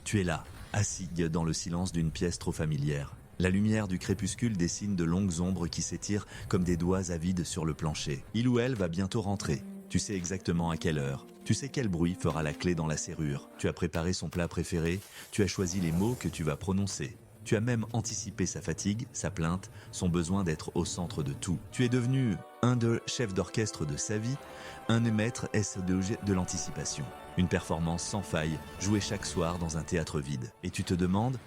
Tu es là, assis dans le silence d'une pièce trop familière. La lumière du crépuscule dessine de longues ombres qui s'étirent comme des doigts avides sur le plancher. Il ou elle va bientôt rentrer. Tu sais exactement à quelle heure. Tu sais quel bruit fera la clé dans la serrure. Tu as préparé son plat préféré. Tu as choisi les mots que tu vas prononcer. Tu as même anticipé sa fatigue, sa plainte, son besoin d'être au centre de tout. Tu es devenu un des chefs d'orchestre de sa vie, un des maîtres de l'anticipation. Une performance sans faille, jouée chaque soir dans un théâtre vide. Et tu te demandes,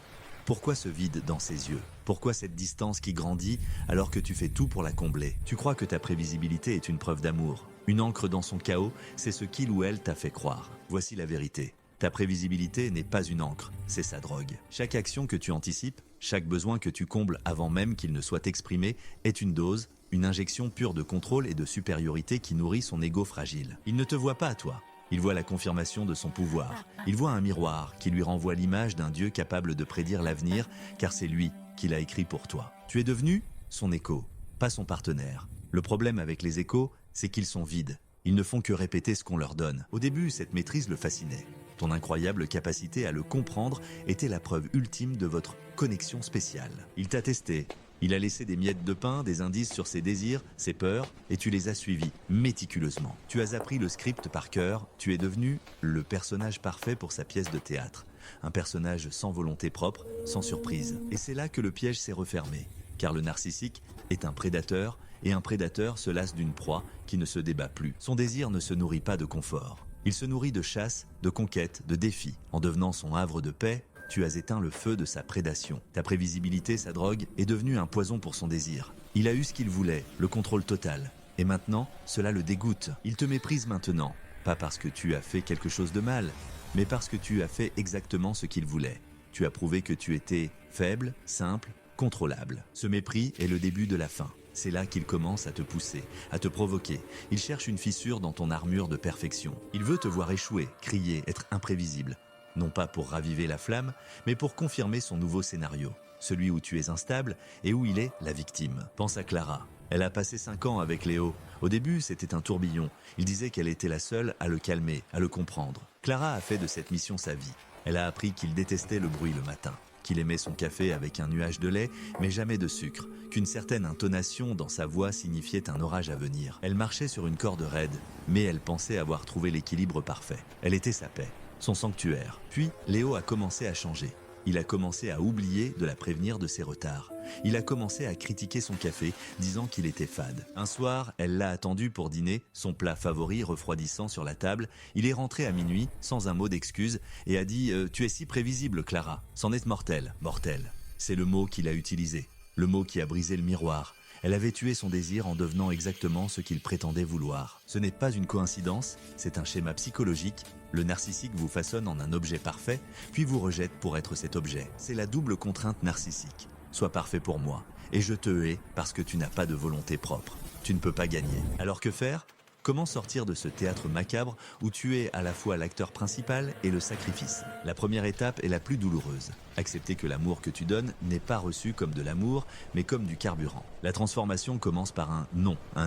pourquoi ce vide dans ses yeux? Pourquoi cette distance qui grandit alors que tu fais tout pour la combler? Tu crois que ta prévisibilité est une preuve d'amour. Une encre dans son chaos, c'est ce qu'il ou elle t'a fait croire. Voici la vérité. Ta prévisibilité n'est pas une encre, c'est sa drogue. Chaque action que tu anticipes, chaque besoin que tu combles avant même qu'il ne soit exprimé, est une dose, une injection pure de contrôle et de supériorité qui nourrit son ego fragile. Il ne te voit pas à toi. Il voit la confirmation de son pouvoir. Il voit un miroir qui lui renvoie l'image d'un Dieu capable de prédire l'avenir, car c'est lui qui l'a écrit pour toi. Tu es devenu son écho, pas son partenaire. Le problème avec les échos, c'est qu'ils sont vides. Ils ne font que répéter ce qu'on leur donne. Au début, cette maîtrise le fascinait. Ton incroyable capacité à le comprendre était la preuve ultime de votre connexion spéciale. Il t'a testé. Il a laissé des miettes de pain, des indices sur ses désirs, ses peurs, et tu les as suivis méticuleusement. Tu as appris le script par cœur, tu es devenu le personnage parfait pour sa pièce de théâtre. Un personnage sans volonté propre, sans surprise. Et c'est là que le piège s'est refermé. Car le narcissique est un prédateur, et un prédateur se lasse d'une proie qui ne se débat plus. Son désir ne se nourrit pas de confort. Il se nourrit de chasse, de conquête, de défis. En devenant son havre de paix, tu as éteint le feu de sa prédation. Ta prévisibilité, sa drogue, est devenue un poison pour son désir. Il a eu ce qu'il voulait, le contrôle total. Et maintenant, cela le dégoûte. Il te méprise maintenant. Pas parce que tu as fait quelque chose de mal, mais parce que tu as fait exactement ce qu'il voulait. Tu as prouvé que tu étais faible, simple, contrôlable. Ce mépris est le début de la fin. C'est là qu'il commence à te pousser, à te provoquer. Il cherche une fissure dans ton armure de perfection. Il veut te voir échouer, crier, être imprévisible. Non pas pour raviver la flamme, mais pour confirmer son nouveau scénario. Celui où tu es instable et où il est la victime. Pense à Clara. Elle a passé 5 ans avec Léo. Au début, c'était un tourbillon. Il disait qu'elle était la seule à le calmer, à le comprendre. Clara a fait de cette mission sa vie. Elle a appris qu'il détestait le bruit le matin, qu'il aimait son café avec un nuage de lait, mais jamais de sucre, qu'une certaine intonation dans sa voix signifiait un orage à venir. Elle marchait sur une corde raide, mais elle pensait avoir trouvé l'équilibre parfait. Elle était sa paix, son sanctuaire. Puis, Léo a commencé à changer. Il a commencé à oublier de la prévenir de ses retards. Il a commencé à critiquer son café, disant qu'il était fade. Un soir, elle l'a attendu pour dîner, son plat favori refroidissant sur la table. Il est rentré à minuit, sans un mot d'excuse, et a dit « Tu es si prévisible, Clara. C'en est mortel, mortel. » C'est le mot qu'il a utilisé, le mot qui a brisé le miroir. Elle avait tué son désir en devenant exactement ce qu'il prétendait vouloir. Ce n'est pas une coïncidence, c'est un schéma psychologique. Le narcissique vous façonne en un objet parfait, puis vous rejette pour être cet objet. C'est la double contrainte narcissique. Sois parfait pour moi, et je te hais parce que tu n'as pas de volonté propre. Tu ne peux pas gagner. Alors que faire ? Comment sortir de ce théâtre macabre où tu es à la fois l'acteur principal et le sacrifice? La première étape est la plus douloureuse. Accepter que l'amour que tu donnes n'est pas reçu comme de l'amour, mais comme du carburant. La transformation commence par un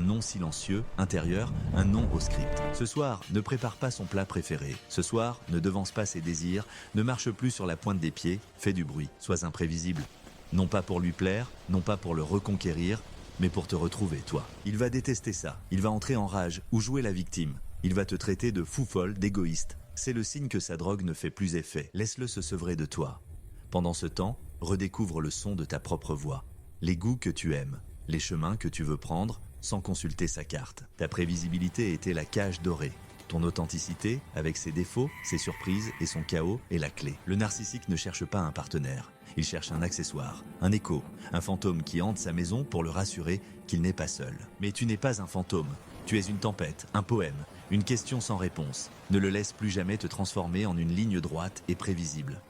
non silencieux, intérieur, un non au script. Ce soir, ne prépare pas son plat préféré. Ce soir, ne devance pas ses désirs, ne marche plus sur la pointe des pieds, fais du bruit, sois imprévisible. Non pas pour lui plaire, non pas pour le reconquérir, mais pour te retrouver, toi. Il va détester ça. Il va entrer en rage ou jouer la victime. Il va te traiter de fou folle, d'égoïste. C'est le signe que sa drogue ne fait plus effet. Laisse-le se sevrer de toi. Pendant ce temps, redécouvre le son de ta propre voix. Les goûts que tu aimes, les chemins que tu veux prendre, sans consulter sa carte. Ta prévisibilité était la cage dorée. Ton authenticité, avec ses défauts, ses surprises et son chaos, est la clé. Le narcissique ne cherche pas un partenaire. Il cherche un accessoire, un écho, un fantôme qui hante sa maison pour le rassurer qu'il n'est pas seul. Mais tu n'es pas un fantôme. Tu es une tempête, un poème, une question sans réponse. Ne le laisse plus jamais te transformer en une ligne droite et prévisible.